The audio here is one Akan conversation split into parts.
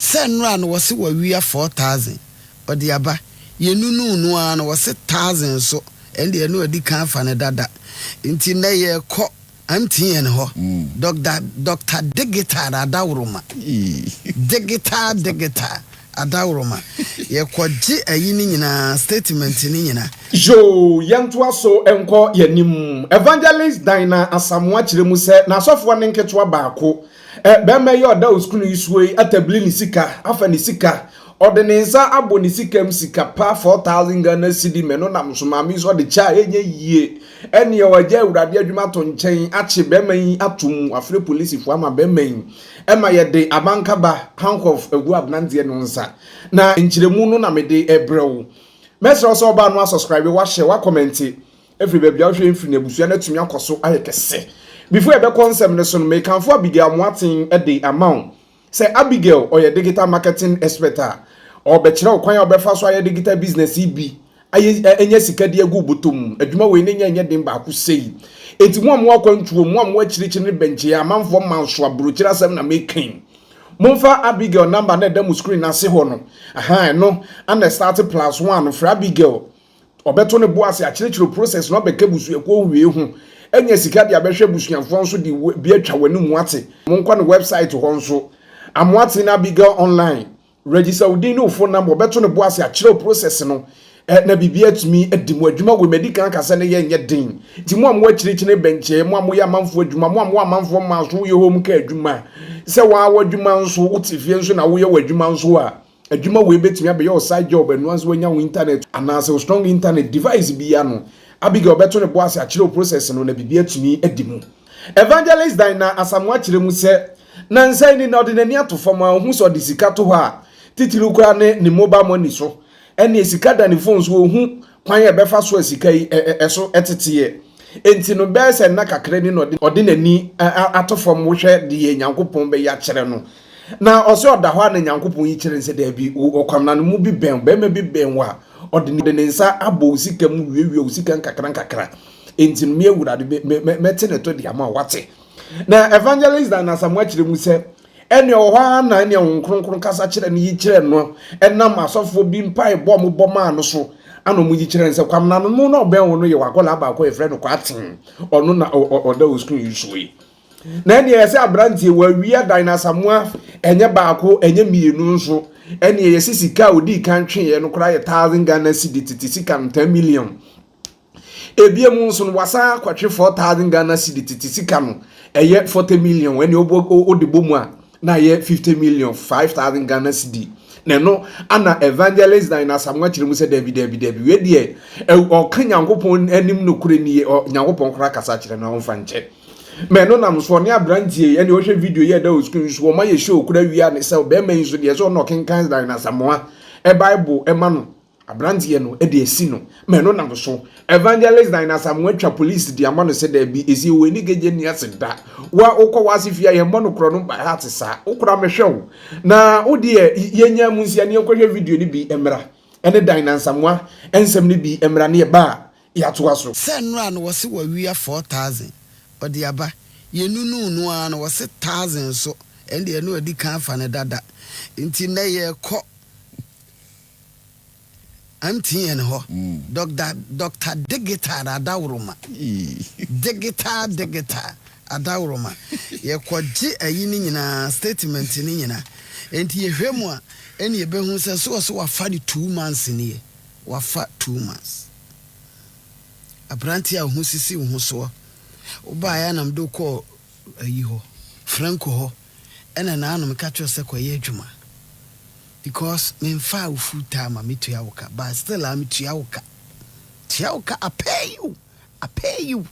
Sen ran was we are 4,000 or the aba ye no one was 1,000 so and the no di can fan dada inti na ye ko amti en ho Dr. Digital Adawroma Digital Adawroma ye kwaji ayini nyina statement ni nyina jo yantoa so enko yanim evangelist Dina Asamoah kiremu se na asofo ne nketwa baako be me ye oda oskunu isuwe atabli ni sika afa ni sika ordinansa abo ni sika msika pa 4,000 Ghana cedi meno na msomami so de cha enye yie ene ye waje awurade adwuma to nchen ache be man atum afre police fo ama be man ema ye de abankaba hank of egu abnantie no nsa na nkiremu no na me de ebrew mesro so ba no subscribe wa share wa comment every baby a hwe mfiri na busu na tumi akoso ayekese before e be concept ne so no me kanfo Abigail Moatin e de amount say Abigail or your digital marketing expert or betchira okwan obefa so aye digital business bi enye sika de agu botom adwuma we ne nya dem ba ku sei enti mo am akwantuo mo am akirichi ne benche amanfo manso abrochira sem na making Monfa Abigail number na dem screen na se ho no aha no and start +1 for Abigail obeto ne boase akirichi process no beka busu ekwo wie hu enye sika de abehwe busuafo nso de bi atwa wanu ate monkwa no website ho nso Amoatin Abigail online register within no phone number beto ne boase akire process no na bibia tumi edimu adwuma we medical kasa ne ye den ti mo am wakire benche mo am ya manfo adwuma mo am manfo manso ye home ka adwuma se wa adwuma nso utifie nso na wo ye adwuma nso a adwuma we betumi abe your side job enu nso nya wo internet anase strong internet device bia no Abigail beto ne boase akire process no na bibia tumi edimu evangelist Dina Asamoah kiremu se na nsai ni na ordinary atofoma hu so de sika to ha titiru kwa ne mobile money so ene sika da ne phone so hu kwan ye befa so sika yi eso etete enti no be se na kakra ni no ordinary atofom wo hwe de Nyankopon be ya kire no na oso oda ho na Nyankopon yi kire nse da bi okwamna no mu bi ben be ma bi ben wa ordinary nsa abo sika mu wiewie sika nkakra enti no me ewurade mete ne to de ama wate na evangelist Dina Asamoah kiremu se ene ohwa na ene nkronkron kasa kire ne yi kire no enam asofo bi mpai bom boma no so ano mu yi kire nse kwamna no mu no ben wo no ye wakola ba ko efre no kwatin ono na oda oskun yusui na ene ye se abrantie wa wia Dina Asamoah enye baako enye mienu nso ene ye sisika odi kan twe ye no kra ye 1,000 Ghana cedi titisika 10 million ebiemu nso no wasa kwatwe 4,000 Ghana cedi titisika no eye 40 million when you odibo mu a na ye 50 million 5,000 Ghana cedi na no ana evangelist Dina Asamoah kiremu se David we de o kan Nyankopon anim no kure ni Nyankopon kra kasa kire na onfa nche me no nam so ne abrantie ene o hwe video ye da o screen so ma ye show kura wi a ne se be man so de so no kenkan Dina Asamoah bible no abrantie no de esi no me no nam so evangelist Dina Asamoah twa police di amano se da bi esi we ni geje ni aseda wa ukọ wasifia ye mbo no kro no ba hatisa ukura mehwe na odi yenya munsia ne ekwohwe video ni bi emra ene Dina Asamoah ensem ni bi emra ne ba ya to aso sen ran was we 4,000 or the aba ye no an was 1,000 so and the no di kan fan dada inti na ye ko amti en ho Dr. Digital Adawroma Digital Adawroma ye kwaji ayini nyina statement ni nyina enti ye hwemu a eni ye behu se so wafa di 2 months ni ye wafa 2 months abranti a hu sisi hu so oba ya nam do ko ayi ho Franco ho ena na anum ka twa se kwa ye adwuma because me fa full time me to yawoka but still am to yawoka I pay you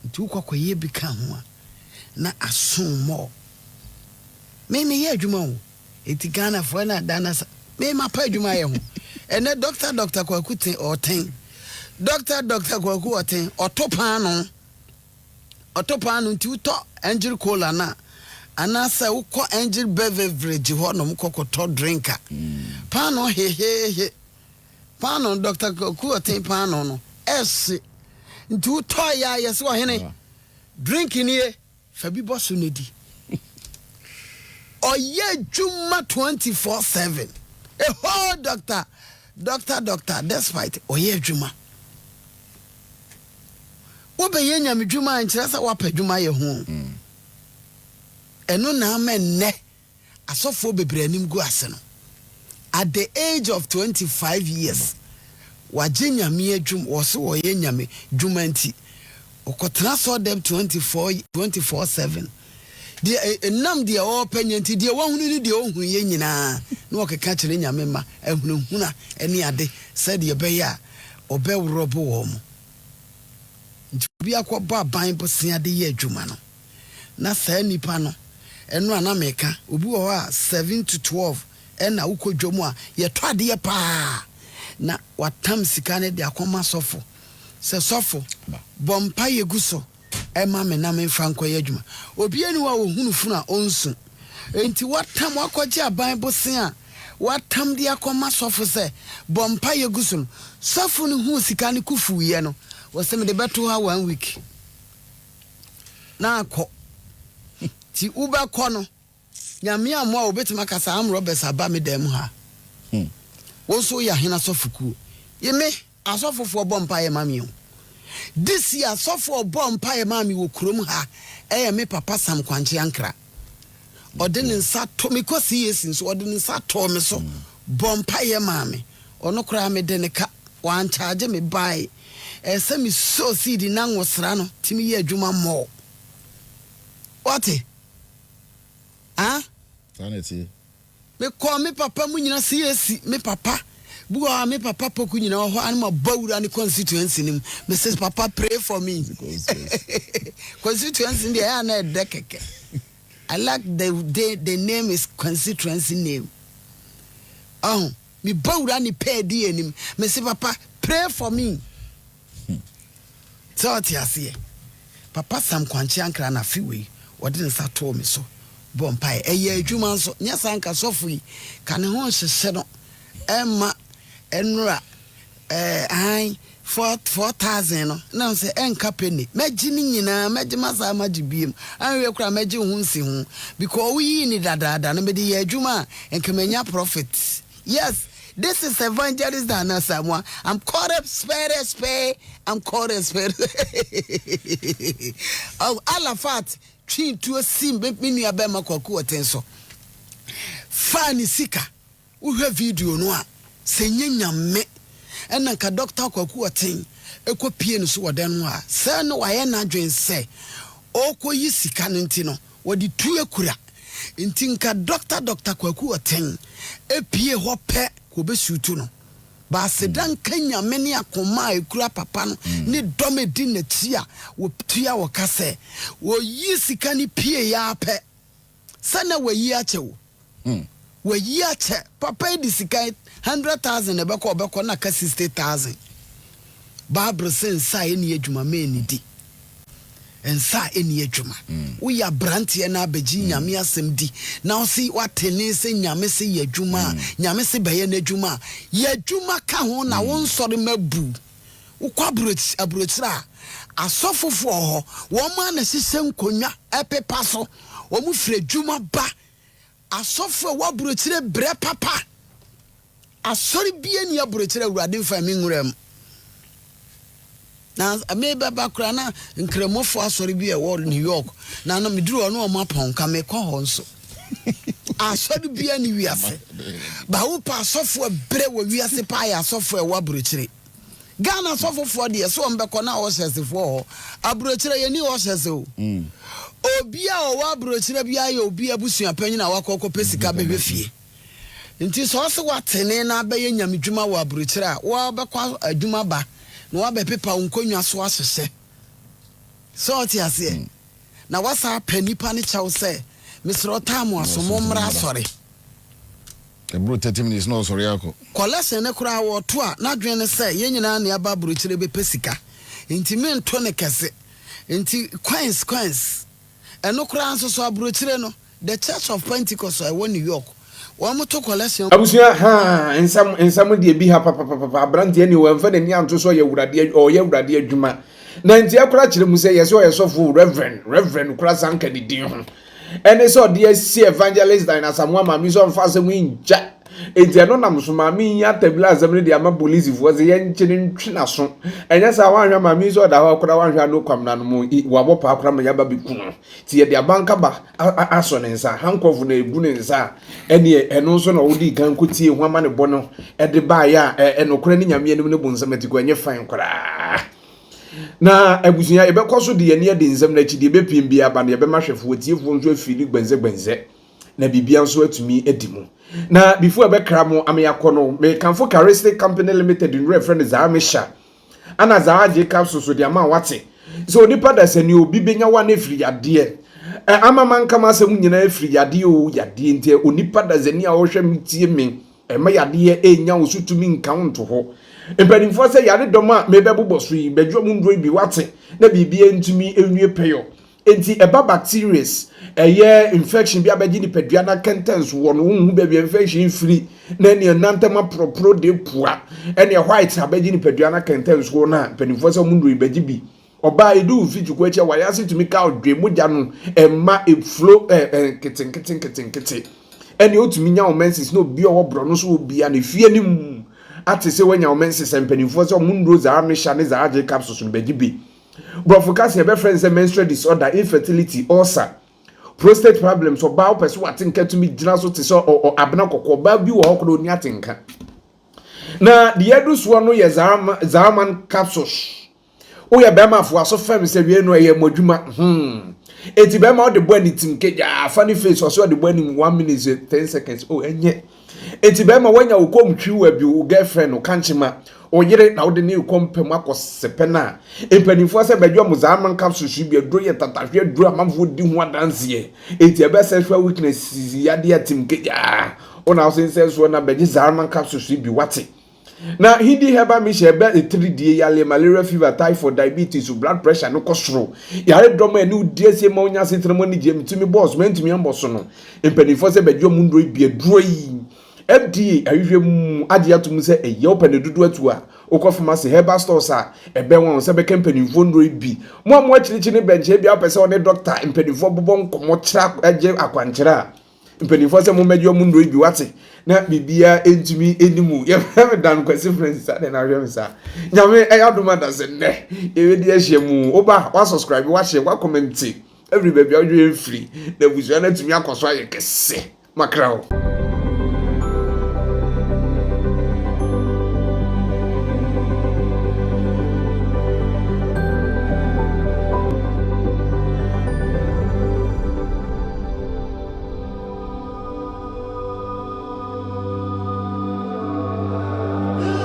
nti kwa ye bi ka ho na aso mo me ye adwuma ho eti Ghana fo na dana me ma pa adwuma ye ho ene doctor kwa kutin oten doctor kwa ku oten otopa no nti uto angel cola na anasa ukọ angel beverage ho no mkokoto drinker pano he pano doctor ku oten pano no ese nti uto ya yesi wo hene drink ni e fa bi boso nedi oye juma 24/7 a whole doctor despite oye juma wo be ye nyame juma nkyerɛ sɛ wapa juma ye ho eno na amenne asofo bebre anim gu ase no at the age of 25 years waje nyame adwum wo se wo ye nyame juma nti okotra so dem 24/7 de nam de o panyanti de wo hunu ni de o hu ye nyina na o keka kire nyame ma ahunahuna ene ade said ye be ya obewro bo wo mo nti bi akɔba ban bo sia de ye adwuma no na saa nipa no eno ana meka obi wo a 7 to 12 ena ukodwomu a ye to ade ye pa na watam sika ne de akoma sofo se sofo bompa ye guso ema me na me franko ye adwuma obi ani wa ohunu funa onsu enti watam akɔgye aban bo sia watam de akoma sofo se bompa ye guso sofo ne hu sika ne kufu ye no wose me de beto ha 1 week na akɔ ti uba kono nyame amwa obetima kasa am Roberts aba me dem ha wo so ya hena sofuku yeme asofofo bompa ye mami o this year asofo bompa ye mami wo krom ha me papa Sam Kwankye Ankra odin nsa to me kosi yesin so odin nsa to me so bompa ye mami ono kra me de ne ka wan charge me buy se me so seed na nwosra no timi ye adwuma mo what Sanity. Me call me papa mu nyina CAC me papa buwa me papa poku nyina ho anima bawura ni constituency nim me says papa pray for me constituency dey na dekeke I like the name is constituency name me bawura ni pay di enim me say papa pray for me so tiase papa Sam Kwankye Ankra na fiwe wode nsa to me so bompai eye adwuma nso nya sanka sofu yi ka ne ho hyehye no emma enura 4000 no na se enka penny meji ni nyina meji masa maji biem anwe kura meji hu nsi hu because we yi ni dada no me de ye adwuma enka manya profit. Yes, this is Evangelist Dana Samoa. I'm called up spare. I'm called up spare. Oh, Alafat. Chin to a sim, mini abema kwaku atenso. Fani sika, uhe video noa, se nyame, ena ka doctor kwaku aten, eko pie no so wadenwa, se no waye na adwen se, oko yi sika no ntino, wadi tu ekura, nti nka doctor kwaku aten, pie ho pe ko be sutu no. Ba sedan kanya meni akoma ekura papa no ni domedi na tia wo tua wo kase wo yi sika ni pie ya pe sana wo yi ache wo wo yi ache papa di sika 100,000 e beko na ka 60,000 Barbara sensa eni adwuma me ni di ensa eni adwuma wo ya brantie na abeji nyame asem di na o si watene se nyame se ye adwuma nyame se beye na adwuma ye adwuma ka ho na wo nsore mabu wo kwa abrochira asofofo ho wo ma na hihye nkonya epepa so wo mu fire adwuma ba asofo wo abrochira bre papa asori bie ni abrochira urade mfa mi nwuram na me baba kura na nkremofo asori bi e wo New York na no meduru ono ma pon ka me ko ho nso asori bi ani wiase ba wo pa asofo bre wo wiase pa ya asofo e wo abrochire Ghana asofo de so mbeko na wo hyesefo ho abrochire ye ni wo hyese o obi a wo abrochire bi aye obi abusua panyi na wakoko pesika behwe fie nti so se watene na be ye nyamedwuma wo abrochire a wo bekwa adwuma ba no wabe pepa unkonwa so asese so ti ase na wasa panipa ne chaw se misro tamu asomo mra sore ebro 30 minutes no sore yako collection ne kura wo to a na dwen ne se ye nyina na aba buruchire be pesika enti me nto ne kese enti coins eno kura anso so aburuchire no the Church of Pentecost I won New York wa moto collection abusia ha ensam de bi ha papa brande ni wo mfa ni anto so ye wurade o ye wurade adwuma na nti akura kire mu se ye so ye sofo reverend kura sanka di din ho ene so de si evangelist dan asamwa mami so mfa asem nja enti eno nam so mami ya tabla asem de ama police fo ze ye nchini ntwina so enya sa wanhwa mami so da ho kora wanhwa no kwamna no mu wabo pa akora ma ya ba biku ti ye de abanka ba aso ne nsa hankofu na ebu ne nsa ene eno so na wodi kan kotie ho ama ne bo no e de ba ya enokora ni nyame enim ne bu nsam atiko enye fan kora na abusunya ebe koso de ye ne de nsam na chidi ebe pim bia ba na ebe mahwefo tiefo nso afiri gbenze na bibia nso atumi edimu na before ebe kramo ameyakọ no me kanfo Charistic Company Limited in reference Zamisha ana zaaje capsule so de ama wate so nipa da sani obi benya wa na firi yade ama man kama asem nyina firi yade o yade ntie onipa da zani a wo hwe mitie me ema yade enya wo sutumi nkanto ho empanimfo se yade doma me bebobo so yi bedwo mu ndro bi wate na bibia ntumi enwie peyo enti eba bacterias infection bi abaji ni pedua na contents wo no hu be infection free na ne nantama propro de pua ene white abaji ni pedua na contents wo na penifo se mu ndro ibaji bi oba edu fitu ko eche waya se tumi ka odwe moja no emma e flow keten ene otumi nya o menses no bi o bro no so obi a na fie ni mu ate se wanya o menses penifo se mu ndro za amesha ne za aje capsules no baji bi brofocus your friends menstrual disorder, infertility, ulcer, prostate problems, or bowel person what think to me so or abna koko baby or hokro ni atinka. Na the edus one no ye Zaraman capsules. O ya bema for so fam say we no ye modwuma eti bema the boy ni tinke ja funny face or so the boy in 1 minute 10 seconds oh enye eti bema wanya ukom twi abi o girlfriend o kanchima oyere na wode ne kompem akose na empanifo se badwa mu Zaraman capsules bi adro ye tatahwe adro amamfo di ho adanse eti ebe sexual weakness yade atimke ja ona osense so na beji Zaraman capsules bi wate na hindi heba mi shebe 3D yale malaria fever typhoid diabetes blood pressure no kosoro yare doma eni udiesie ma onya setremo ni jem tumi boss mentumi amboso no empanifo se badwa mu ndro bi adro yi FDA ahwehwe mu ade atum se eye open dudu atu a okofamase herbal stores a ebe won se be company vondro bi mo akirichi ne benche bia pese one doctor empanifo bobo nkomo kira age akwankyera empanifo se mo medio mu ndro bi wate na bibia entumi enimu ye dan kwesi friends sa na hwem sa nyame eyadoma da se ne ewedi ahyemu oba wa subscribe wa share wa comment every baby odwe free na buzu na tumi akoso aye kese makrao.